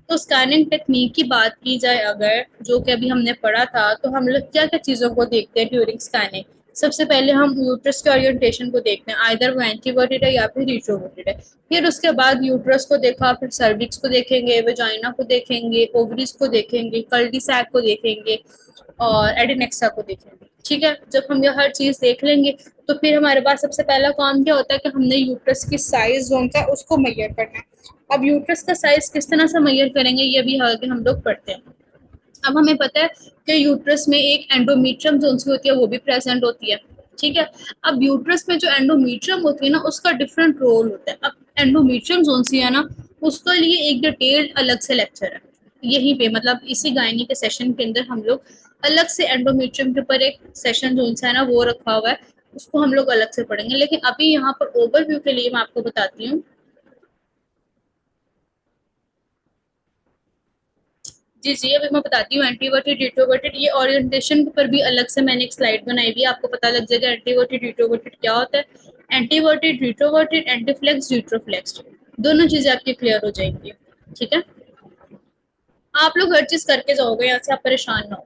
तो स्कैनिंग टेक्निक की बात की जाए अगर, जो कि अभी हमने पढ़ा था, तो हम लोग क्या क्या चीज़ों को देखते हैं ड्यूरिंग स्कैनिंग। सबसे पहले हम यूट्रस के ओरिएंटेशन को देखते हैं, आइदर वो एंटीवर्टेड है या फिर रिट्रोवर्टेड है। फिर उसके बाद यूट्रस को देखा, फिर सर्विक्स को देखेंगे, वेजाइना को देखेंगे, ओवरीज को देखेंगे, कल्डी सैक को देखेंगे और एडिनेक्सा को देखेंगे। ठीक है, जब हम ये हर चीज़ देख लेंगे तो फिर हमारे पास सबसे पहला काम क्या होता है कि हमने यूट्रस की साइज जो है उसको मैयर करना है। अब यूट्रस का साइज किस तरह से मैयर करेंगे ये भी आगे हम लोग पढ़ते हैं। अब हमें पता है कि यूट्रस में एक एंडोमेट्रियम जो होती है वो भी प्रेजेंट होती है। ठीक है। अब यूट्रस में जो एंडोमेट्रियम होती है ना, उसका डिफरेंट रोल होता है। अब एंडोमेट्रियम जोन सी है ना, उसके लिए एक डिटेल्ड अलग से लेक्चर है यहीं पे, मतलब इसी गायनी के सेशन के अंदर हम लोग अलग से एंडोमेट्रियम के ऊपर एक सेशन जोन सा है ना वो रखा हुआ है, उसको हम लोग अलग से पढ़ेंगे। लेकिन अभी यहाँ पर ओवरव्यू के लिए मैं आपको बताती हूँ। जी जी, अभी मैं बताती हूँ एंटीवर्टेड रिट्रोवर्टेड, ये ओरिएंटेशन पर भी अलग से मैंने एक स्लाइड बनाई हुई है, आपको पता लग जाएगा एंटीवर्टेड रिट्रोवर्टेड क्या होता है। एंटीवर्टेड रिट्रोवर्टेड, एंटीफ्लेक्स रिट्रोफ्लेक्स, दोनों चीजें आपकी क्लियर हो जाएंगी। ठीक है, आप लोग हर चीज करके जाओगे, यहाँ से आप परेशान ना हो।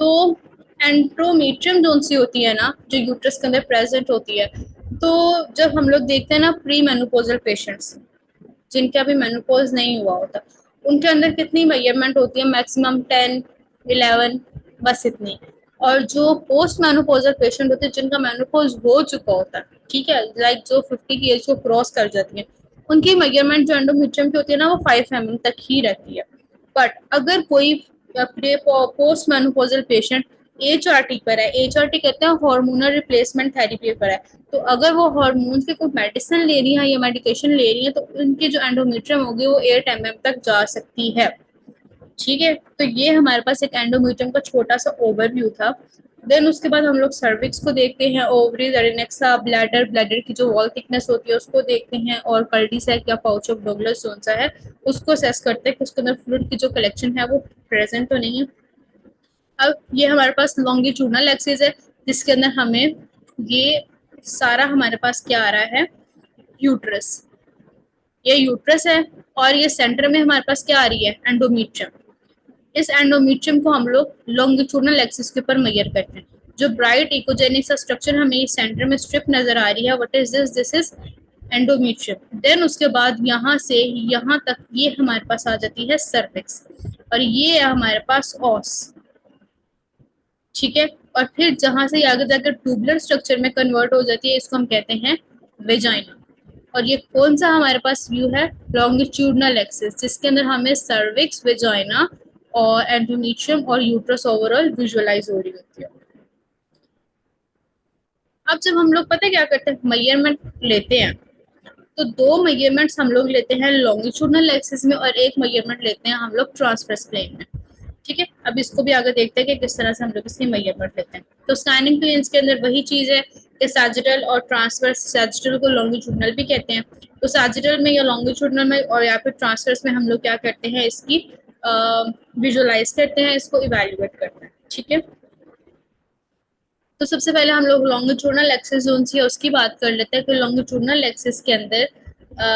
तो एंट्रोमीट्रियम जोन सी होती है ना, जो यूट्रस के अंदर प्रेजेंट होती है, तो जब हम लोग देखते हैं ना प्री मेनोपॉजल पेशेंट्स, जिनके अभी मेनोपॉज नहीं हुआ होता, उनके अंदर कितनी मेजरमेंट होती है, मैक्सिमम 10, 11, बस इतनी। और जो पोस्ट मेनोपॉजल पेशेंट होते हैं, जिनका मेनोपॉज हो चुका होता है, ठीक है, लाइक जो 50 की एज को क्रॉस कर जाती है, उनकी मेजरमेंट जो एंडोमेट्रियम की होती है ना, वो 5 mm तक ही रहती है। बट अगर कोई पोस्ट मेनोपॉजल पेशेंट एचआरटी पर है, एचआरटी कहते हैं हार्मोनल रिप्लेसमेंट थेरेपी पर है, तो अगर वो हार्मोन की कोई मेडिसिन ले रही है या मेडिकेशन ले रही है, तो उनकी जो एंडोमेट्रियम होगी वो 8 mm तक जा सकती है। ठीक है, तो ये हमारे पास एक एंडोमेट्रियम का छोटा सा ओवरव्यू था। देन उसके बाद हम लोग सर्विक्स को देखते हैं, ओवरीज, एरेनेक्सा, ब्लैडर, ब्लैडर की जो वॉल थिकनेस होती है उसको देखते हैं, और कल्टी सैक या पाउच ऑफ डोगलस जोन सा है उसको असेस करते हैं कि उसके अंदर फ्लूइड की जो कलेक्शन है वो प्रेजेंट तो नहीं है। अब ये हमारे पास लॉन्गिट्यूडनल एक्सिस है, जिसके अंदर हमें ये सारा हमारे पास क्या आ रहा है, यूट्रस, ये यूट्रस है, और ये सेंटर में हमारे पास क्या आ रही है, एंडोमीट्रियम। इस एंडोमीट्रियम को हम लोग लॉन्गिट्यूडनल एक्सिस के ऊपर मेजर करते हैं। जो ब्राइट इकोजेनिक सा स्ट्रक्चर हमें सेंटर में स्ट्रिप नजर आ रही है, what is this, this is endometrium. Then उसके बाद यहाँ से यहाँ तक ये हमारे पास आ जाती है सर्विक्स, और ये है हमारे पास ऑस। ठीक है, और फिर जहां से आगे जाकर ट्यूबुलर स्ट्रक्चर में कन्वर्ट हो जाती है, इसको हम कहते हैं वेजाइना। और ये कौन सा हमारे पास व्यू है, लॉन्गिट्यूडनल एक्सिस, जिसके अंदर हमें सर्विक्स, वेजाइना और एंडोमेट्रियम और यूट्रस ओवरऑल विजुअलाइज हो रही होती है। अब जब हम लोग पता है क्या करते हैं, मेजरमेंट लेते हैं, तो दो मेजरमेंट्स हम लोग लेते हैं लॉन्गिट्यूडनल एक्सिस में, और एक मेजरमेंट लेते हैं हम लोग ट्रांसवर्स प्लेन में। ठीक है, अब इसको भी आगे देखते हैं कि किस तरह से हम लोग इसकी मेजरमेंट लेते हैं। तो स्कैनिंग प्लेन्स के अंदर वही चीज है कि सैजिटल और ट्रांसवर्स, सैजिटल को लॉन्गिट्यूडनल भी कहते हैं, तो सैजिटल में या लॉन्गिट्यूडनल में और या फिर ट्रांसवर्स में हम लोग क्या करते हैं, इसकी विजुअलाइज करते हैं, इसको इवेल्युएट करते हैं। ठीक है, तो सबसे पहले हम लोग लॉन्गिट्यूडनल एक्सिस जोन सी है उसकी बात कर लेते हैं। तो लॉन्गिट्यूडनल एक्सिस के अंदर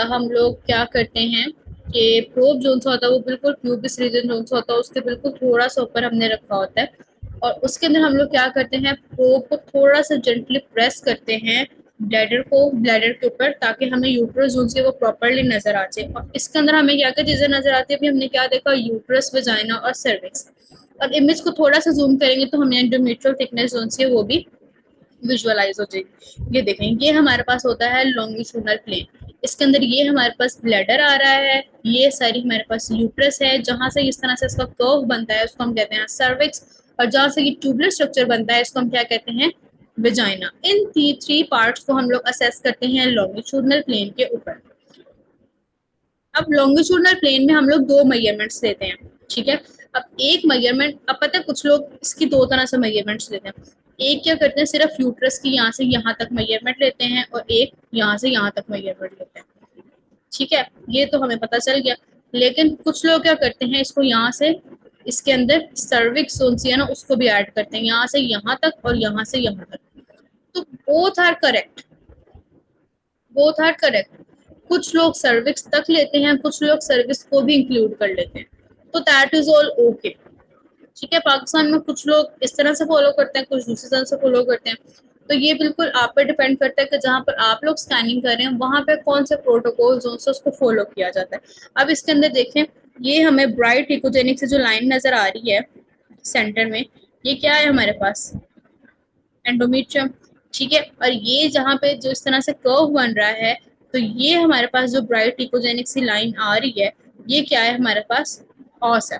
हम लोग क्या करते हैं कि प्रोब जोन सा होता है वो बिल्कुल प्यूबिस रीजन जोन सा होता है, उसके बिल्कुल थोड़ा सा ऊपर हमने रखा होता है, और उसके अंदर हम लोग क्या करते हैं, प्रोब को थोड़ा सा जेंटली प्रेस करते हैं ब्लैडर को, ब्लैडर के ऊपर, ताकि हमें यूट्रस जोन से वो प्रॉपरली नजर आ जाए। और इसके अंदर हमें क्या क्या चीजें नजर आती है, अभी हमने क्या देखा, यूट्रस, वजाइना और सर्विक्स। अब इमेज को थोड़ा सा जूम करेंगे तो हमें एंडोमेट्रियल थिकनेस जोन से वो भी विजुअलाइज हो जाएगी। ये देखें, ये हमारे पास होता है लॉन्गिट्यूडनल प्लेन, इसके अंदर ये हमारे पास ब्लैडर आ रहा है, ये सारी हमारे पास यूट्रस है, जहां से इस तरह से इसका कर्व बनता है उसको हम कहते हैं सर्विक्स, और जहां से ये ट्यूबुलर स्ट्रक्चर बनता है इसको हम क्या कहते हैं, वेजाइना। इन थ्री पार्ट्स को हम लोग असेस करते हैं लॉन्गिट्यूडनल प्लेन के ऊपर। अब लॉन्गिट्यूडनल प्लेन में हम लोग दो मेजरमेंट्स लेते हैं। ठीक है, अब एक मेजरमेंट, अब पता है कुछ लोग इसकी दो तरह से मेजरमेंट्स लेते हैं। एक क्या करते हैं, सिर्फ यूट्रस की यहाँ से यहाँ तक मेजरमेंट लेते हैं, और एक यहाँ से यहाँ तक मेजरमेंट लेते हैं। ठीक है, ये तो हमें पता चल गया। लेकिन कुछ लोग क्या करते हैं, इसको यहाँ से, इसके अंदर सर्विक्स जोन सी है ना उसको भी ऐड करते हैं, यहाँ से यहाँ तक और यहाँ से यहाँ तक। तो both are correct, both are correct. कुछ लोग सर्विक्स तक लेते हैं, कुछ लोग सर्विस को भी इंक्लूड कर लेते हैं, तो दैट इज ऑल ओके। ठीक है, पाकिस्तान में कुछ लोग इस तरह से फॉलो करते हैं, कुछ दूसरी तरह से फॉलो करते हैं, तो ये बिल्कुल आप पे डिपेंड करता है कि जहाँ पर आप लोग स्कैनिंग कर रहे हैं वहां पे कौन से प्रोटोकॉल जोन से उसको फॉलो किया जाता है। अब इसके अंदर देखें, ये हमें ब्राइट इकोजेनिक से जो लाइन नजर आ रही है सेंटर में, ये क्या है हमारे पास, एंडोमेट्रियम। ठीक है, और ये जहाँ पे जो इस तरह से कर्व बन रहा है, तो ये हमारे पास जो ब्राइट इकोजेनिक सी लाइन आ रही है, ये क्या है हमारे पास, ऑस है।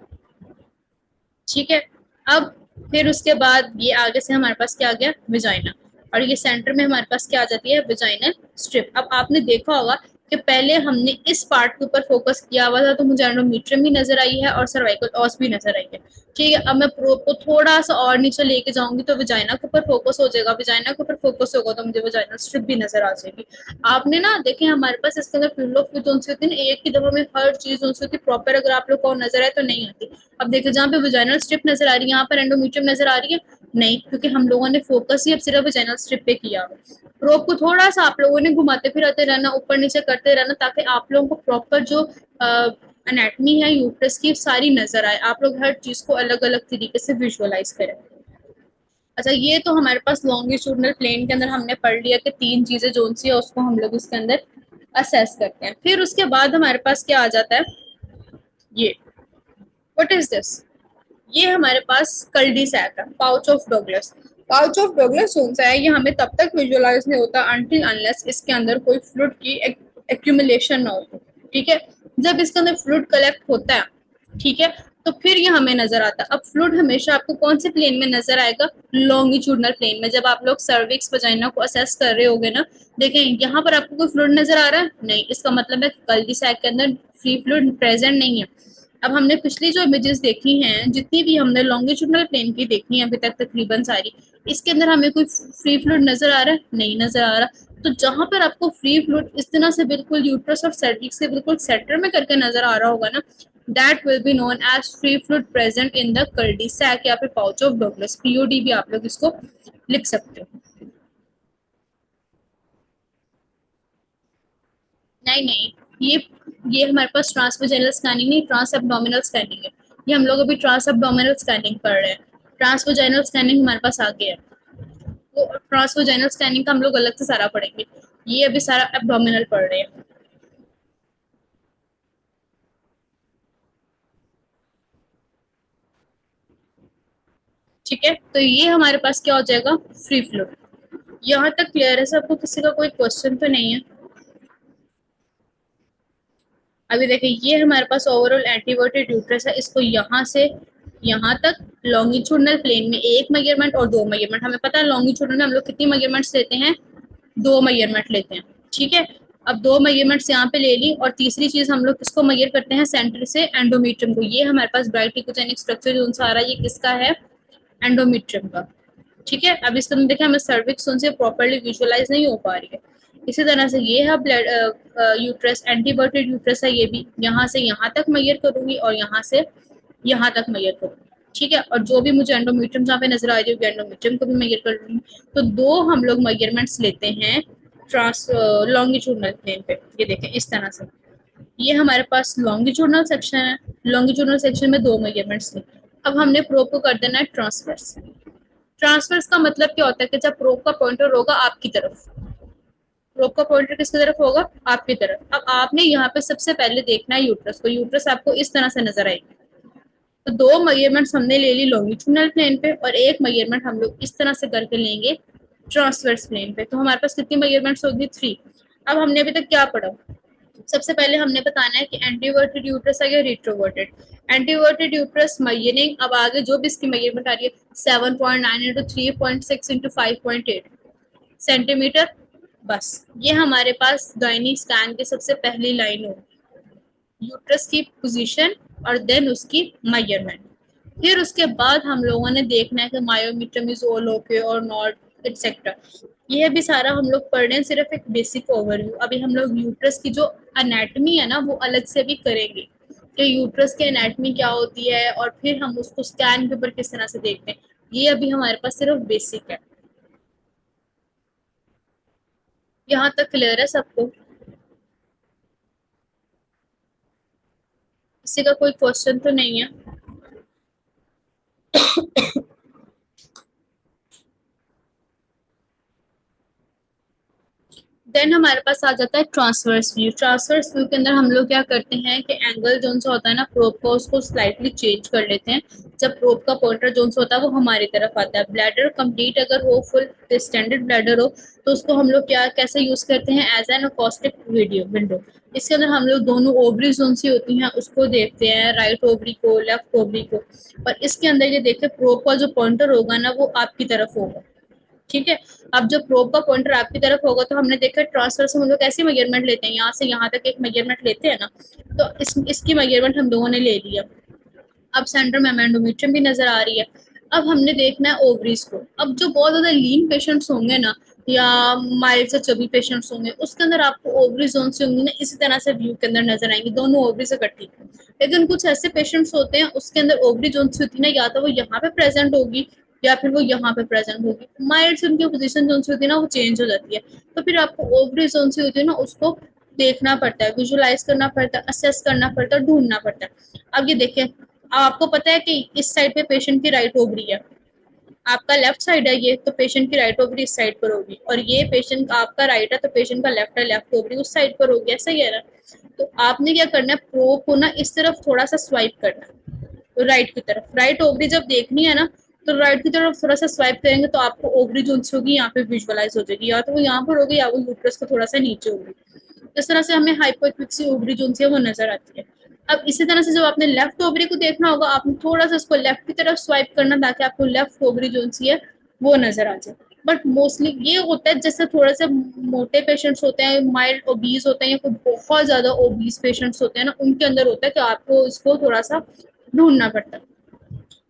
ठीक है, अब फिर उसके बाद ये आगे से हमारे पास क्या आ गया, विजाइना, और ये सेंटर में हमारे पास क्या आ जाती है, विजाइनल स्ट्रिप। अब आपने देखा होगा कि पहले हमने इस पार्ट के ऊपर फोकस किया हुआ था, तो मुझे एंडोमेट्रियम भी नजर आई है और सर्वाइकल ऑस भी नजर आई है। ठीक है, अब मैं प्रोब को थोड़ा सा और नीचे लेके जाऊंगी तो विजाइना के ऊपर फोकस हो जाएगा, विजाइना के ऊपर फोकस होगा तो मुझे विजाइनल स्ट्रिप भी नजर आ जाएगी। आपने ना देखे हमारे पास इसके अंदर फील्ड ऑफ व्यू कौन सी होती है ना, एक की दफा में हर चीज कौन सी होती है प्रॉपर, अगर आप लोग को नजर आए तो नहीं आती। अब देखिए जहाँ पे विजाइनल स्ट्रिप नजर आ रही है, यहाँ पर एंडोमेट्रियम नजर आ रही है नहीं, क्योंकि हम लोगों ने फोकस ही अब सिर्फ विजाइनल स्ट्रिप पे किया हुआ। प्रोब को थोड़ा सा आप लोगों ने घुमाते फिराते रहना, ऊपर नीचे करते रहना, ताकि आप लोगों को प्रॉपर जो एनाटमी है यूट्रस की सारी नजर आए, आप लोग हर चीज को अलग अलग तरीके से विजुअलाइज करें। अच्छा, ये तो हमारे पास लॉन्गिट्यूडनल प्लेन के अंदर हमने पढ़ लिया कि तीन चीजें जो सी है उसको हम लोग इसके अंदर असेस करते हैं। फिर उसके बाद हमारे पास क्या आ जाता है, ये व्हाट इज दिस, ये हमारे पास कल्डी सैक है, pouch of Douglas. Pouch of Douglas कौन सा है, ये हमें तब तक विजुअलाइज नहीं होता अनटिल अनलेस इसके अंदर कोई फ्लूइड की एक्यूमुलेशन ना हो। ठीक है, जब इसके अंदर फ्लूइड कलेक्ट होता है, ठीक है, तो फिर ये हमें नजर आता है। अब फ्लूइड हमेशा आपको कौन से प्लेन में नजर आएगा, लॉन्गिट्यूडनल प्लेन में। जब आप लोग सर्विक्स वजाइना को असेस कर रहे होगे ना, देखें यहाँ पर आपको कोई फ्लूइड नजर आ रहा है नहीं, इसका मतलब है कल्डी सैक के अंदर फ्री फ्लूइड प्रेजेंट नहीं है। अब हमने पिछली जो इमेजेस देखी हैं, जितनी भी हमने लॉन्गिट्यूडनल प्लेन की देखी है अभी तक तकरीबन सारी, इसके अंदर हमें कोई फ्री फ्लूइड नजर आ रहा है नहीं, नजर आ रहा। तो जहां पर आपको फ्री फ्लूइड इस तरह से बिल्कुल यूट्रस और सर्विक्स के बिल्कुल सेंटर में करके नजर आ रहा होगा ना, that will be known as free fluid present in the cul-de-sac या फिर पाउच ऑफ डॉगलस, पीओडी भी आप लोग इसको लिख सकते हो। नहीं नहीं, ये हमारे पास ट्रांसवेजेनल स्कैनिंग नहीं, ट्रांस एब्डोमिनल स्कैनिंग है। ये हम लोग अभी ट्रांस एब्डोमिनल स्कैनिंग कर रहे हैं, ट्रांसवेजेनल स्कैनिंग हमारे पास आ गया है। वो ट्रांसवेजेनल स्कैनिंग का हम लोग अलग से सारा पढ़ेंगे, ये अभी सारा एब्डोमिनल पढ़ रहे हैं। ठीक है, तो ये हमारे पास क्या हो जाएगा, फ्री फ्लूइड। यहाँ तक क्लियर है सबको, किसी का कोई क्वेश्चन तो नहीं है। अभी देखिए ये हमारे पास ओवरऑल एंटीवर्टेड यूट्रस है, इसको यहाँ से यहाँ तक लॉन्गिट्यूडनल प्लेन में एक मेजरमेंट और दो मेजरमेंट, हमें पता है लॉन्गिट्यूडनल में हम लोग कितनी मेजरमेंट्स लेते हैं, दो मेजरमेंट लेते हैं। ठीक है, अब दो मेजरमेंट्स यहाँ पे ले ली, और तीसरी चीज हम लोग किसको मेजर करते हैं, सेंटर से एंडोमीट्रियम को। ये हमारे पास ब्राइट इकोजेनिक स्ट्रक्चर जो आ रहा है, ये किसका है, एंडोमीट्रियम का। ठीक है, अब इसके अंदर देखिए हमें सर्विक्स उनसे प्रॉपर्ली विजुअलाइज नहीं हो पा रही है। इसी तरह से ये है ब्लड यूट्रस, एंटीवर्टेड यूट्रस है, ये भी यहाँ से यहाँ तक मेजर करूंगी और यहाँ से यहाँ तक मेजर करूंगी। ठीक है, और जो भी मुझे एंडोमीट्रियम जहाँ पे नजर आ रही होगी, एंडोमीट्रियम को भी मेजर कर लूंगी। तो दो हम लोग मेजरमेंट्स लेते हैं ट्रांस लॉन्गिट्यूडनल प्लेन पे, ये देखें इस तरह से। ये हमारे पास लॉन्गिट्यूडनल सेक्शन है, लॉन्गिट्यूडनल सेक्शन में दो मेजरमेंट्स लें। अब हमने प्रोब को कर देना है ट्रांसवर्स। ट्रांसवर्स का मतलब क्या होता है कि जब प्रोब का पॉइंटर होगा आपकी तरफ, प्रोब का पॉइंटर किसकी तरफ होगा, आपकी तरफ। अब आपने यहाँ पे सबसे पहले देखना है यूट्रस को, यूट्रस आपको इस तरह से नजर आएगी। तो दो मेजरमेंट्स हमने ले ली लॉन्गिट्यूडनल प्लेन पे, और एक मेजरमेंट हम लोग इस तरह से करके लेंगे ट्रांसवर्स प्लेन पे। तो हमारे पास कितनी मेजरमेंट्स होगी, 3। अब हमने अभी तक क्या पढ़ा, सबसे पहले हमने बताना है कि एंटीवर्टेड यूट्रस है या रिट्रोवर्टेड। एंटीवर्टेड यूट्रस मयनिंग, अब आगे जो भी इसकी मेजरमेंट आ रही है 7.9 इंटू 3.6 इंटू 5.8 सेंटीमीटर, बस ये हमारे पास गायनी स्कैन की सबसे पहली लाइन होगी, यूट्रस की पोजीशन और देन उसकी मेजरमेंट। फिर उसके बाद हम लोगों ने देखना है कि मायोमीटर इज ऑल ओके और नॉट एक्सेट्रा। यह भी सारा हम लोग पढ़ रहे हैं, सिर्फ एक बेसिक ओवरव्यू। अभी हम लोग यूट्रस की जो अनेटमी है ना वो अलग से भी करेंगे कि यूट्रस की अनेटमी क्या होती है, और फिर हम उसको स्कैन के ऊपर किस तरह से देखते हैं। ये अभी हमारे पास सिर्फ बेसिक है। यहाँ तक क्लियर है सबको, किसी का कोई क्वेश्चन तो नहीं है। देन हमारे पास आ जाता है ट्रांसवर्स व्यू। ट्रांसवर्स व्यू के अंदर हम लोग क्या करते हैं कि एंगल जो सा होता है ना प्रोब का, उसको स्लाइटली चेंज कर लेते हैं। जब प्रोब का पॉइंटर जो सा होता है वो हमारी तरफ आता है। ब्लैडर कंप्लीट अगर हो, फुल डिस्टेंडेड ब्लैडर हो, तो उसको हम लोग क्या कैसे यूज करते हैं, as an acoustic video window. इसके अंदर हम लोग दोनों ओवरी जोन सी होती हैं उसको देखते हैं, राइट ओवरी को, लेफ्ट ओवरी को। और इसके अंदर ये देखते हैं प्रोब का जो पॉइंटर होगा ना वो आपकी तरफ होगा। ठीक है। अब जब प्रोब का पॉइंटर आपकी तरफ होगा तो हमने देखा ट्रांसफर से हम लोग कैसे मेजरमेंट लेते हैं, यहाँ से यहाँ तक एक मेजरमेंट लेते हैं ना, तो इसकी मेजरमेंट हम लोगों ने ले लिया। अब सेंटर में एंडोमेट्रियम भी नजर आ रही है। अब हमने देखना है ओवरीज को। अब जो बहुत ज्यादा लीन पेशेंट्स होंगे ना, या माइल्ड से चबी पेशेंट्स होंगे, उसके अंदर आपको ओवरी जोन से होंगी ना इसी तरह से व्यू के अंदर नजर आएंगी, दोनों ओवरी से इकट्ठी। लेकिन कुछ ऐसे पेशेंट्स होते हैं उसके अंदर ओवरी जोन से होती है ना, या तो वो यहाँ पे प्रेजेंट होगी या फिर वो यहाँ पे प्रेजेंट होगी। माइल्ड से उनकी पोजीशन जोन से होती है ना वो चेंज हो जाती है। तो फिर आपको ओवरी जोन से होती है ना उसको देखना पड़ता है, विजुअलाइज करना पड़ता है, असेस करना पड़ता है, ढूंढना पड़ता है। अब ये देखें, आपको पता है कि इस साइड पे पेशेंट की राइट ओवरी है, आपका लेफ्ट साइड है ये, तो पेशेंट की राइट ओवरी इस साइड पर होगी, और ये पेशेंट आपका राइट है तो पेशेंट का लेफ्ट है, लेफ्ट ओवरी उस साइड पर होगी। ऐसा ही है ना। तो आपने क्या करना है, प्रोब को ना इस तरफ थोड़ा सा स्वाइप करना है, तो राइट की तरफ। राइट ओवरी जब देखनी है ना तो राइट की तरफ थोड़ा सा स्वाइप करेंगे तो आपको ओवरी जो होगी यहाँ पे विजुअलाइज हो जाएगी, या तो वो यहाँ पर होगी या वो यूट्रस को थोड़ा सा नीचे होगी। इस तरह से हमें हाइपोइक्विक्सी ओवरी जो है वो नजर आती है। अब इसी तरह से जब आपने लेफ्ट ओवरी को देखना होगा, आपने थोड़ा सा उसको लेफ्ट की तरफ स्वाइप करना ताकि आपको लेफ्ट ओवरी जो है वो नजर आ जाए। बट मोस्टली ये होता है जैसे थोड़े से मोटे पेशेंट्स होते हैं, माइल्ड ओबीज होते हैं, या कोई बहुत ज्यादा ओबीज पेशेंट्स होते हैं ना, उनके अंदर होता है कि आपको इसको थोड़ा सा ढूंढना पड़ता है।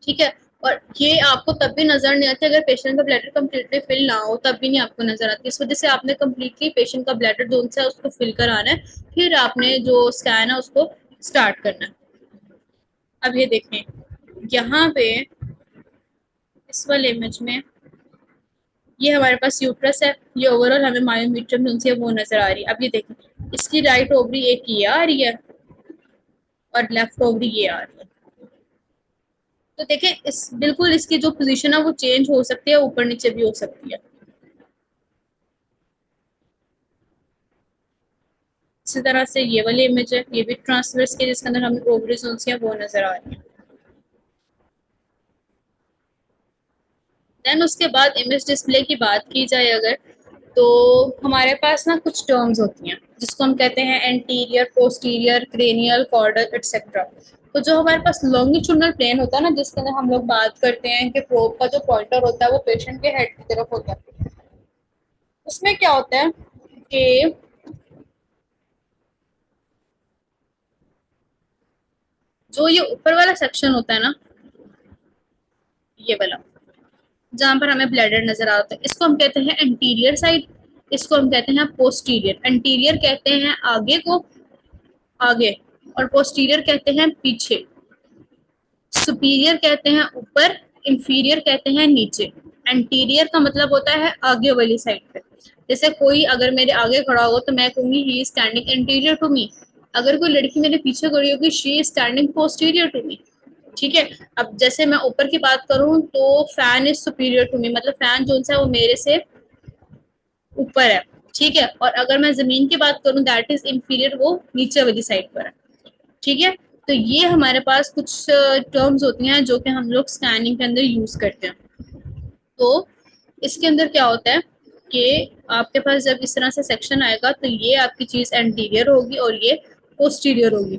ठीक है। और ये आपको तब भी नजर नहीं आती अगर पेशेंट का ब्लैडर कम्प्लीटली फिल ना हो, तब भी नहीं आपको नजर आती। इस वजह से आपने कम्प्लीटली पेशेंट का ब्लैडर जोन से उसको फिल कराना है, फिर आपने जो स्कैन है उसको स्टार्ट करना है। अब ये देखें यहाँ पे इस वाले इमेज में ये हमारे पास यूट्रस है, ये ओवरऑल हमें मायोमीट्रियम जोन से वो नजर आ रही है। अब ये देखें इसकी राइट ओवरी एक ये आ रही है और लेफ्ट ओवरी ये आ रही है। तो देखें इस बिल्कुल इसकी जो पोजीशन है वो चेंज हो सकती है, ऊपर नीचे भी हो सकती है। इसी तरह से ये वाली इमेज है, ये भी ट्रांसवर्स के जिसके अंदर हमें ओवरी जोन्स हैं वो नजर आ रही है। देन उसके बाद इमेज डिस्प्ले की बात की जाए अगर, तो हमारे पास ना कुछ टर्म्स होती हैं जिसको हम कहते हैं anterior, posterior, cranial, caudal etcetera. तो जो हमारे पास लॉन्गिट्यूडनल प्लेन होता है ना, जिसके अंदर हम लोग बात करते हैं कि प्रोब का जो पॉइंटर होता है वो पेशेंट के हेड की तरफ होता है, उसमें क्या होता है कि जो ये ऊपर वाला सेक्शन होता है ना, ये वाला जहां पर हमें ब्लैडर नजर आता है, इसको हम कहते हैं एंटीरियर साइड, इसको हम कहते हैं पोस्टीरियर। एंटीरियर कहते हैं आगे को, आगे, और पोस्टीरियर कहते हैं पीछे। सुपीरियर कहते हैं ऊपर, इंफीरियर कहते हैं नीचे। एंटीरियर का मतलब होता है आगे वाली साइड पे। जैसे कोई अगर मेरे आगे खड़ा होगा तो मैं कहूंगी he is standing anterior to me. अगर कोई लड़की मेरे पीछे खड़ी होगी, she is standing posterior to me. ठीक है। अब जैसे मैं ऊपर की बात करूं तो fan is superior to me, मतलब फैन जो है वो मेरे से ऊपर है। ठीक है। और अगर मैं जमीन की बात करूं दैट इज इंफीरियर, वो नीचे वाली साइड पर है। ठीक है। तो ये हमारे पास कुछ टर्म्स होती हैं जो कि हम लोग स्कैनिंग के अंदर यूज करते हैं। तो इसके अंदर क्या होता है कि आपके पास जब इस तरह से सेक्शन आएगा तो ये आपकी चीज एंटीरियर होगी और ये पोस्टीरियर होगी।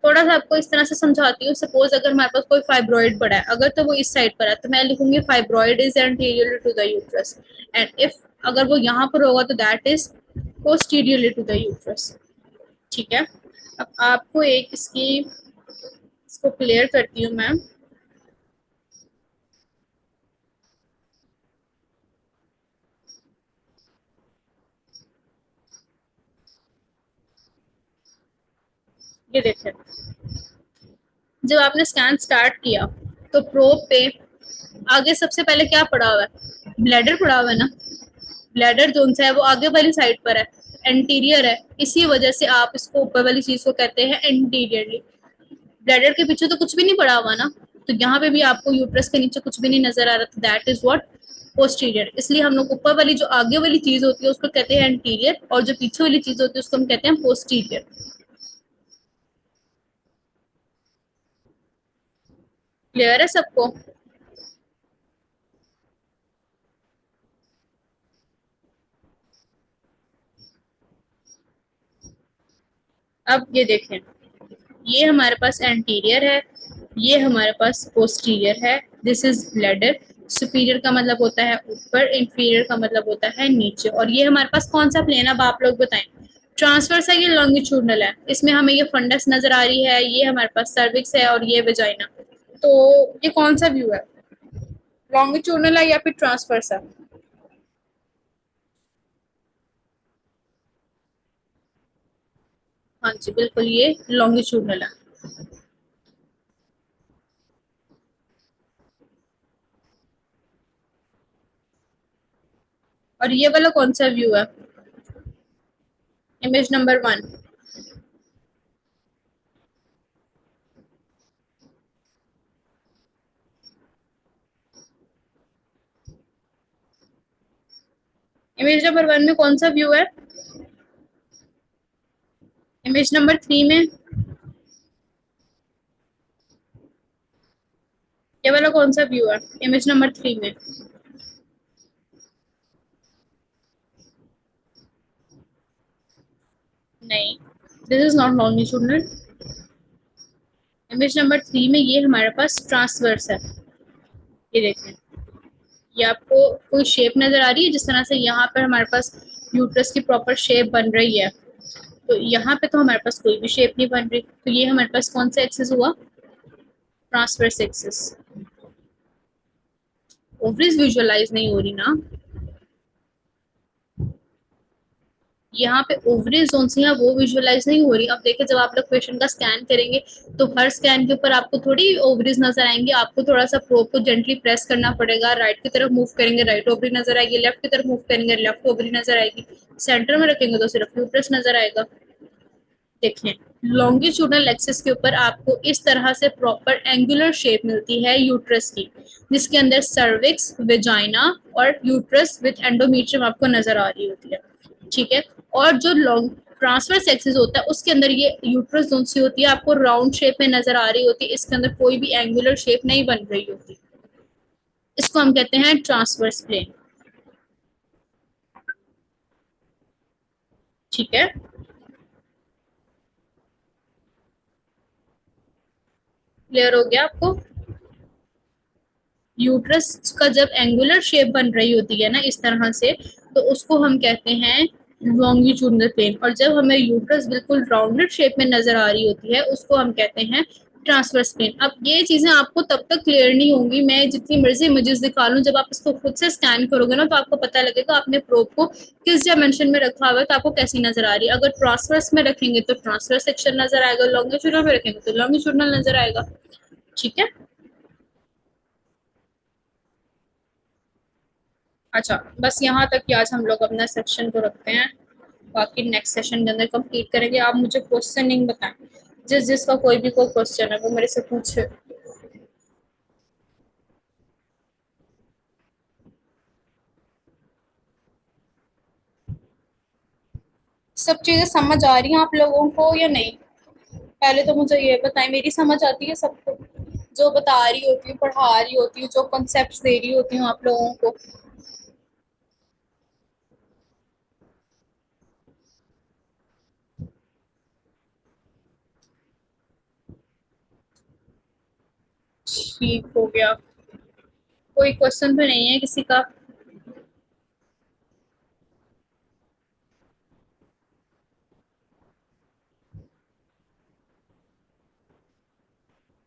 थोड़ा सा आपको इस तरह से समझाती हूँ। सपोज अगर हमारे पास कोई फाइब्रॉइड पड़ा है, अगर तो वो इस साइड पर है तो मैं लिखूंगी fibroid is anterior to the uterus, and if अगर वो यहाँ पर होगा तो that is posterior to the uterus. ठीक है। अब आपको एक इसको क्लियर करती हूँ मैं। ये देखिए, जब आपने स्कैन स्टार्ट किया तो प्रोब पे आगे सबसे पहले क्या पड़ा हुआ है, ब्लैडर पड़ा हुआ है ना। ब्लैडर जोन है वो आगे वाली साइड पर है, एंटीरियर है, इसी वजह से आप इसको ऊपर वाली चीज को कहते हैं एंटीरियरली। ब्लैडर के पीछे तो कुछ भी नहीं पड़ा हुआ ना, तो यहाँ पे भी आपको यूट्रस के नीचे कुछ भी नहीं नजर आ रहा था, दैट इज व्हाट पोस्टीरियर, इसलिए हम लोग ऊपर वाली जो आगे वाली चीज होती है उसको कहते हैं एंटीरियर, और जो पीछे वाली चीज होती है उसको हम कहते हैं पोस्टीरियर। क्लियर है सबको? अब ये देखें, ये हमारे पास एंटीरियर है, ये हमारे पास पोस्टीरियर है। This is bladder. सुपीरियर का मतलब होता है ऊपर, इंफीरियर का मतलब होता है नीचे। और ये हमारे पास कौन सा प्लेन, अब आप लोग बताएं। ट्रांसवर्स है, ये लॉन्गिट्यूडनल है, इसमें हमें ये फंडस नजर आ रही है, ये हमारे पास सर्विक्स है और ये वेजाइना। तो ये कौन सा व्यू है, लॉन्गिट्यूडनल है या फिर ट्रांसवर्स है? हाँ जी बिल्कुल, ये लॉन्गिट्यूडनल है। और ये वाला कौन सा व्यू है, इमेज नंबर 1? इमेज नंबर 1 में कौन सा व्यू है, इमेज नंबर 3 में? ये वाला कौन सा व्यू है, इमेज नंबर 3 में? नहीं, this is not longitudinal. Image number 3 में ये हमारे पास ट्रांसवर्स है। ये देखें, ये आपको कोई शेप नजर आ रही है, जिस तरह से यहाँ पर हमारे पास यूट्रस की प्रॉपर शेप बन रही है, तो यहाँ पे तो हमारे पास कोई भी शेप नहीं बन रही। तो ये हमारे पास कौन सा एक्सिस हुआ, ट्रांसवर्स एक्सिस। ओवरीज विजुअलाइज नहीं हो रही ना, यहाँ पे ओवरी जोन से वो विजुअलाइज नहीं हो रही। अब देखिए, जब आप लोग पेशेंट का स्कैन करेंगे तो हर स्कैन के ऊपर आपको थोड़ी ओवरीज नजर आएंगी, आपको थोड़ा सा प्रोब को जेंटली प्रेस करना पड़ेगा। राइट की तरफ मूव करेंगे राइट ओवरी नजर आएगी, लेफ्ट की तरफ मूव करेंगे लेफ्ट ओवरी नजर आएगी, सेंटर में रखेंगे तो सिर्फ यूट्रस नजर आएगा। देखें, लॉन्गिट्यूडनल एक्सिस के ऊपर आपको इस तरह से प्रॉपर एंगुलर शेप मिलती है यूट्रस की, जिसके अंदर सर्विक्स, वेजाइना और यूट्रस विद एंडोमेट्रियम आपको नजर आ रही होती है। ठीक है, और जो लॉन्ग ट्रांसवर्स एक्सिस होता है उसके अंदर ये यूट्रस जोन सी होती है, आपको राउंड शेप में नजर आ रही होती है, इसके अंदर कोई भी एंगुलर शेप नहीं बन रही होती। इसको हम कहते हैं ट्रांसवर्स प्लेन। ठीक है, क्लियर हो गया आपको? यूट्रस का जब एंगुलर शेप बन रही होती है ना इस तरह से, तो उसको हम कहते हैं लॉन्गिट्यूडनल प्लेन। और जब हमें यूट्रस बिल्कुल राउंडेड शेप में नजर आ रही होती है उसको हम कहते हैं ट्रांसवर्स प्लेन। अब ये चीजें आपको तब तक क्लियर नहीं होंगी, मैं जितनी मर्जी इमेजेस दिखा लूं, जब आप इसको खुद से स्कैन करोगे ना तो आपको पता लगेगा आपने प्रोब को किस डायमेंशन में रखा हुआ है, तो आपको कैसी नजर आ रही है। अगर ट्रांसवर्स में रखेंगे तो ट्रांसवर्स सेक्शन नजर आएगा, लॉन्गिट्यूडनल में रखेंगे तो लॉन्गिट्यूडनल नजर आएगा। ठीक है, अच्छा, बस यहाँ तक कि आज हम लोग अपना सेक्शन को रखते हैं, बाकी नेक्स्ट सेशन के अंदर कंप्लीट करेंगे। आप मुझे क्वेश्चनिंग बताएं, जिस जिसका कोई भी कोई क्वेश्चन है वो मेरे से पूछे। सब चीजें समझ आ रही हैं आप लोगों को या नहीं? पहले तो मुझे ये बताएं, मेरी समझ आती है सबको, जो बता रही होती हूँ, पढ़ा रही होती हूँ, जो कॉन्सेप्ट दे रही होती हूँ आप लोगों को? ठीक हो गया, कोई क्वेश्चन तो नहीं है किसी का?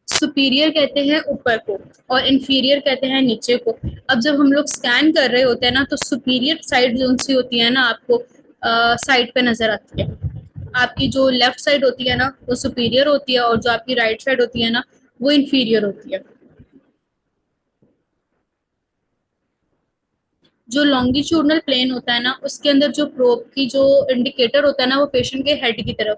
सुपीरियर कहते हैं ऊपर को और इंफीरियर कहते हैं नीचे को। अब जब हम लोग स्कैन कर रहे होते हैं ना, तो सुपीरियर साइड जो सी होती है ना आपको साइड पे नजर आती है। आपकी जो लेफ्ट साइड होती है ना वो सुपीरियर होती है, और जो आपकी राइट साइड होती है ना वो इंफीरियर होती है। जो लॉन्गिट्यूडनल प्लेन होता है ना उसके अंदर जो प्रोब की जो इंडिकेटर होता है ना वो पेशेंट के हेड की तरफ